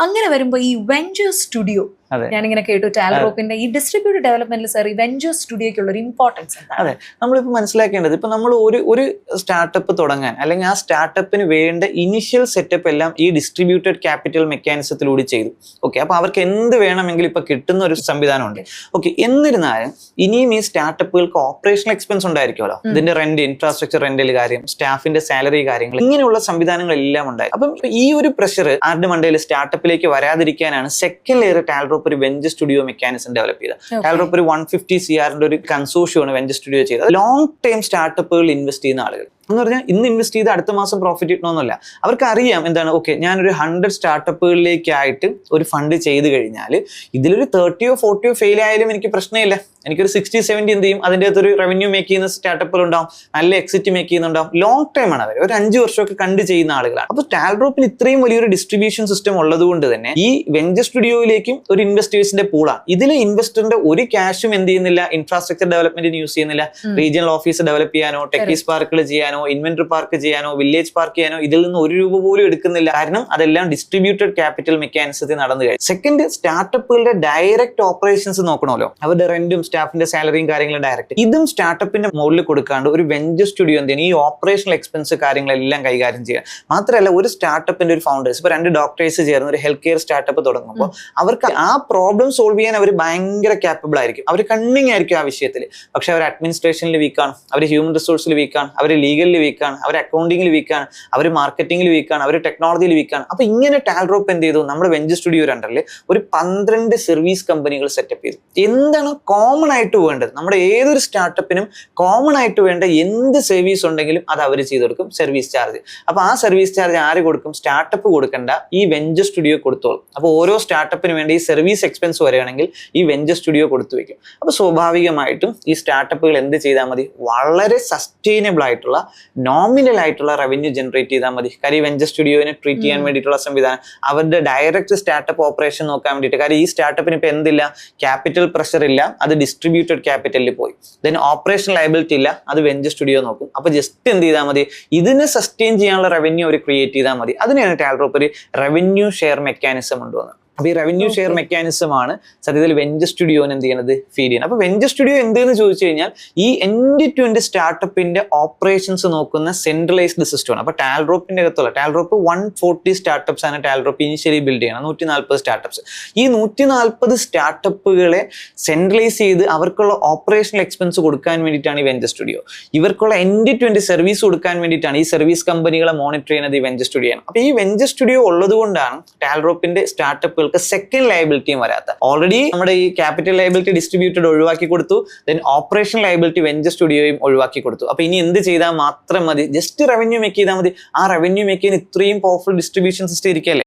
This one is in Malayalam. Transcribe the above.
അങ്ങനെ വരുമ്പോൾ ഈ വെഞ്ചർ സ്റ്റുഡിയോ ഞാനിങ്ങനെ കേട്ടു ടാൽറോപ്പിന്റെ ഈ ഡിസ്ട്രിബ്യൂട്ടഡ് ഡെവലപ്മെന്റിൽ സാർ ഈ വെഞ്ചർ സ്റ്റുഡിയോയ്ക്കുള്ള ഒരു ഇമ്പോർട്ടൻസ് എന്താണ്? അതെ, നമ്മളിപ്പോൾ മനസ്സിലാക്കേണ്ടത് ഇപ്പൊ നമ്മൾ ഒരു സ്റ്റാർട്ടപ്പ് തുടങ്ങാൻ അല്ലെങ്കിൽ ആ സ്റ്റാർട്ടപ്പിന് വേണ്ട ഇനിഷ്യൽ സെറ്റപ്പ് എല്ലാം ഈ ഡിസ്ട്രിബ്യൂട്ടഡ് ക്യാപിറ്റൽ മെക്കാനിസത്തിലൂടെ ചെയ്തു. ഓക്കെ, അപ്പൊ അവർക്ക് എന്ത് വേണമെങ്കിലും ഇപ്പൊ കിട്ടുന്ന ഒരു സംവിധാനമുണ്ട്. ഓക്കെ, എന്നിരുന്നാലും ഇനിയും ഈ സ്റ്റാർട്ടപ്പുകൾക്ക് ഓപ്പറേഷണൽ എക്സ്പെൻസ് ഉണ്ടായിരിക്കുമല്ലോ. ഇതിന്റെ റെന്റ്, ഇൻഫ്രാസ്ട്രക്ചർ റെന്റൽ കാര്യം, സ്റ്റാഫിന്റെ സാലറി കാര്യങ്ങൾ, ഇങ്ങനെയുള്ള സംവിധാനങ്ങളെല്ലാം ഉണ്ടായി. അപ്പം ഈ ഒരു പ്രഷർ ആരുടെ മണ്ടയിൽ സ്റ്റാർട്ടപ്പിലേക്ക് വരാതിരിക്കാനാണ് സെക്കൻഡ് ലെയർ ടാൽറോപ്പ് ഒരു വെഞ്ചർ സ്റ്റുഡിയോ മെക്കാനിസം ഡെവലപ്പ് ചെയ്തത്. ടാൽറോപ്പ് ഒരു 150 CR ഒരു കൺസോർഷ്യമാണ് വെഞ്ചർ സ്റ്റുഡിയോ ചെയ്തത്. ലോങ് ടൈം സ്റ്റാർട്ടപ്പുകളിൽ ഇൻവെസ്റ്റ് ചെയ്യുന്ന ആളുകൾ എന്ന് പറഞ്ഞാൽ ഇന്ന് ഇൻവെസ്റ്റ് ചെയ്ത് അടുത്ത മാസം പ്രോഫിറ്റ് കിട്ടണമെന്നില്ല. അവർക്ക് അറിയാം എന്താണ്, ഓക്കെ ഞാനൊരു 100 സ്റ്റാർട്ടപ്പുകളിലേക്കായിട്ട് ഒരു ഫണ്ട് ചെയ്ത് കഴിഞ്ഞാൽ ഇതിലൊരു 30 or 40 ഫെയിൽ ആയാലും എനിക്ക് പ്രശ്നമില്ല. എനിക്കൊരു 60-70 എന്ത് ചെയ്യും, അതിൻ്റെ അകത്തൊരു റവന്യൂ മേക്ക് ചെയ്യുന്ന സ്റ്റാർട്ടപ്പുകൾ ഉണ്ടാവും, നല്ല എക്സിറ്റ് മേക്ക് ചെയ്യുന്നുണ്ടാവും. ലോങ് ടൈം ആണ് അവർ, ഒരു 5 വർഷമൊക്കെ കണ്ട് ചെയ്യുന്ന ആളുകളാണ്. അപ്പോൾ ടാൽറോപ്പിന് ഇത്രയും വലിയൊരു ഡിസ്ട്രിബ്യൂഷൻ സിസ്റ്റം ഉള്ളത് കൊണ്ട് തന്നെ ഈ വെഞ്ചർ സ്റ്റുഡിയോയിലേക്കും ഒരു ഇൻവെസ്റ്റേഴ്സിന്റെ പൂളാണ്. ഇതിൽ ഇൻവെസ്റ്ററിന്റെ ഒരു ക്യാഷും എന്ത് ചെയ്യുന്നില്ല, ഇൻഫ്രാസ്ട്രക്ചർ ഡെവലപ്മെന്റിന് യൂസ് ചെയ്യുന്നില്ല. റീജിയണൽ ഓഫീസ് ഡെവലപ്പ് ചെയ്യാനോ, ടെക്കീസ് പാർക്കുകൾ ചെയ്യാനോ, ഇൻവെന്ററി പാർക്ക് ചെയ്യാനോ, വില്ലേജ് പാർക്ക് ചെയ്യാനോ ഇതിൽ നിന്ന് ₹1 പോലും എടുക്കുന്നില്ല. കാരണം അതെല്ലാം ഡിസ്ട്രിബ്യൂട്ടഡ് ക്യാപിറ്റൽ മെക്കാനിസത്തിൽ നടന്നു കഴിഞ്ഞു. സെക്കൻഡ്, സ്റ്റാർട്ടപ്പുകളുടെ ഡയറക്റ്റ് ഓപ്പറേഷൻസ് നോക്കണമല്ലോ. അവരുടെ റെന്റും സ്റ്റാഫിന്റെ സാലറിയും കാര്യങ്ങളും ഡയറക്റ്റ്. ഇതും സ്റ്റാർട്ടപ്പിന്റെ മുകളിൽ കൊടുക്കാണ്ട് ഒരു വെഞ്ചർ സ്റ്റുഡിയോ എന്താണ് ഈ ഓപ്പറേഷണൽ എക്സ്പെൻസ് കാര്യങ്ങളെല്ലാം കൈകാര്യം ചെയ്യുക. മാത്രമല്ല, ഒരു സ്റ്റാർട്ടപ്പിന്റെ ഒരു ഫൗണ്ടേഴ്സ്, ഇപ്പൊ 2 ഡോക്ടേഴ്സ് ചേർന്ന് ഒരു ഹെൽത്ത് കെയർ സ്റ്റാർട്ടപ്പ് തുടങ്ങുമ്പോൾ അവർക്ക് ആ പ്രോബ്ലം സോൾവ് ചെയ്യാൻ അവർ ഭയങ്കര ക്യാപ്പബിൾ ആയിരിക്കും, അവർ കണ്ണിങ് ആയിരിക്കും ആ വിഷയത്തിൽ. പക്ഷെ അവർ അഡ്മിനിസ്ട്രേഷനിൽ വീക്കാണ്, അവർ ഹ്യൂമൻ റിസോഴ്സിൽ വീക്കാണ്, അവർ ലീഗലിൽ വീക്കാണ്, അവർ അക്കൗണ്ടിങ്ങിൽ വീക്കാണ്, അവർ മാർക്കറ്റിംഗിൽ വീക്കാണ്, അവർ ടെക്നോളജിയിൽ വീക്കാണ്. അപ്പൊ ഇങ്ങനെ ടാൽറോപ്പ് എന്ത് ചെയ്തു, നമ്മുടെ വെഞ്ചർ സ്റ്റുഡിയോ അണ്ടറിൽ ഒരു 12 സർവീസ് കമ്പനികൾ സെറ്റപ്പ് ചെയ്തു. എന്താണ് കോമൺ ആയിട്ട് വേണ്ടത്, നമ്മുടെ ഏതൊരു സ്റ്റാർട്ടപ്പിനും കോമൺ ആയിട്ട് വേണ്ട എന്ത് സർവീസ് ഉണ്ടെങ്കിലും അത് അവർ ചെയ്ത് കൊടുക്കും, സർവീസ് ചാർജ്. അപ്പൊ ആ സർവീസ് ചാർജ് ആര് കൊടുക്കും, സ്റ്റാർട്ടപ്പ് കൊടുക്കണ്ട, ഈ വെഞ്ചർ സ്റ്റുഡിയോ കൊടുത്തോളും. അപ്പോൾ ഓരോ സ്റ്റാർട്ടപ്പിന് വേണ്ടി ഈ സർവീസ് എക്സ്പെൻസ് വരികയാണെങ്കിൽ ഈ വെഞ്ചർ സ്റ്റുഡിയോ കൊടുത്തു വെക്കും. അപ്പൊ സ്വാഭാവികമായിട്ടും ഈ സ്റ്റാർട്ടപ്പുകൾ എന്ത് ചെയ്താൽ മതി, വളരെ സസ്റ്റൈനബിൾ ആയിട്ടുള്ള നോമിനൽ ആയിട്ടുള്ള റവന്യൂ ജനറേറ്റ് ചെയ്താൽ മതി. കാര്യം വെഞ്ചർ സ്റ്റുഡിയോനെ ട്രീറ്റ് ചെയ്യാൻ വേണ്ടിയിട്ടുള്ള സംവിധാനം, അവരുടെ ഡയറക്റ്റ് സ്റ്റാർട്ടപ്പ് ഓപ്പറേഷൻ നോക്കാൻ വേണ്ടിയിട്ട്. കാര്യം ഈ സ്റ്റാർട്ടപ്പിന് ഇപ്പൊ എന്തില്ല, ക്യാപിറ്റൽ പ്രഷർ ഇല്ല, അത് ഡിസ്ട്രിബ്യൂട്ടഡ് ക്യാപിറ്റലിൽ പോയി. ദെൻ ഓപ്പറേഷൻ ലയബിലിറ്റി ഇല്ല, അത് വെഞ്ചർ സ്റ്റുഡിയോ നോക്കും. അപ്പൊ ജസ്റ്റ് എന്ത് ചെയ്താൽ മതി, ഇതിനെ സസ്റ്റെയിൻ ചെയ്യാനുള്ള റവന്യൂ അവർ ക്രിയേറ്റ് ചെയ്താൽ മതി. അതിനെയാണ് ടാൽറോപ്പ് ഒരു റവന്യൂ ഷെയർ മെക്കാനിസം കൊണ്ടുവന്നത്. അപ്പൊ ഈ റവന്യൂ ഷെയർ മെക്കാനിസം ആണ് സത്യത്തിൽ വെഞ്ചർ സ്റ്റുഡിയോന് എന്ത് ചെയ്യണത്, ഫീഡ് ചെയ്യുന്നത്. അപ്പൊ വെഞ്ചർ സ്റ്റുഡിയോ എന്തെന്ന് ചോദിച്ചു കഴിഞ്ഞാൽ ഈ എൻഡ് ടു എൻഡ് സ്റ്റാർട്ടപ്പിന്റെ ഓപ്പറേഷൻസ് നോക്കുന്ന സെൻട്രലൈസ്ഡ് സിസ്റ്റമാണ്. അപ്പൊ ടാൽറോപ്പിന്റെ അകത്തുള്ള ടാൽറോപ്പ് 140 സ്റ്റാർട്ടപ്സ് ആണ് ടാൽറോപ്പ് ഇനിഷ്യലി ബിൽഡ് ചെയ്യണം, 140 സ്റ്റാർട്ടപ്സ്. ഈ 140 സ്റ്റാർട്ടപ്പുകളെ സെൻട്രലൈസ് ചെയ്ത് അവർക്കുള്ള ഓപ്പറേഷണൽ എക്സ്പെൻസ് കൊടുക്കാൻ വേണ്ടിയിട്ടാണ് ഈ വെഞ്ചർ സ്റ്റുഡിയോ. ഇവർക്കുള്ള എൻഡ് ടു എൻഡ് സർവീസ് കൊടുക്കാൻ വേണ്ടിയിട്ടാണ് ഈ സർവീസ് കമ്പനികളെ മോണിറ്റർ ചെയ്യുന്നത് ഈ വെഞ്ചർ സ്റ്റുഡിയോ ആണ്. അപ്പൊ ഈ വെഞ്ചർ സ്റ്റുഡിയോ ഉള്ളത് കൊണ്ടാണ് ടാൽറോപ്പിന്റെ സ്റ്റാർട്ടപ്പുകൾ സെക്കൻഡ് ലയബിലിറ്റിയും വരാത്ത. ഓൾറെഡി നമ്മുടെ ഈ ക്യാപിറ്റൽ ലയബിലിറ്റി ഡിസ്ട്രിബ്യൂട്ടഡ് ഒഴിവാക്കി കൊടുത്തു, ദെൻ ഓപ്പറേഷൻ ലയബിലിറ്റി വെഞ്ചർ സ്റ്റുഡിയോയും ഒഴിവാക്കി കൊടുത്തു. അപ്പൊ ഇനി എന്ത് ചെയ്താൽ മാത്രം മതി, ജസ്റ്റ് റവന്യൂ മേക്ക് ചെയ്താൽ മതി. ആ റവന്യൂ മേക്ക് ചെയ്യാൻ ഇത്രയും പവർഫുൾ ഡിസ്ട്രിബ്യൂഷൻ സിസ്റ്റം ഇരിക്കല്ലേ.